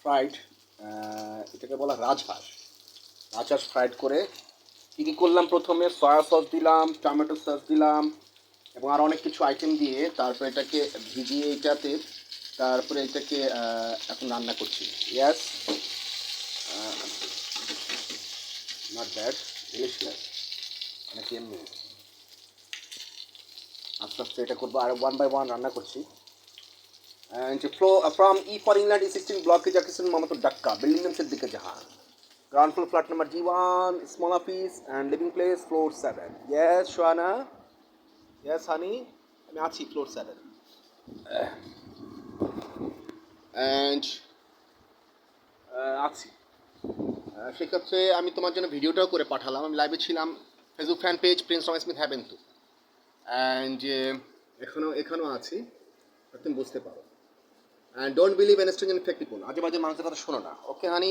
Fried, এটাকে বলা রাজহাঁস। রাজহাঁস ফ্রাইড করে কী কী করলাম, প্রথমে সয়া সস দিলাম, টমেটো সস দিলাম এবং আরও অনেক কিছু আইটেম দিয়ে তারপর এটাকে ভিজিয়ে এইটাতে, তারপরে এটাকে এখন রান্না করছি। ইয়াস, নট ব্যাড, ডিলিশিয়াস, অনেক এমনি। আস্তে আস্তে এটা করবো, আর ওয়ান বাই ওয়ান রান্না করছি। And flow from E for England E16 block ke Jackson Mamato Dhaka, building name Siddique Jahan. Ground floor flat number G1, small office and living place floor 7. Yes, Shwana. Yes, honey. আমি আছি floor 7 and আছি। সেক্ষেত্রে আমি তোমার জন্য ভিডিওটাও করে পাঠালাম। আমি লাইভে ছিলাম, Facebook fan page Prince Ramesh Smith Haven তো, অ্যান্ড এখানেও আছি, তুমি বুঝতে পারো। And don't believe an strange in fake people, আজে বাজে মানুষের কথা শোনো না। ওকে হানি।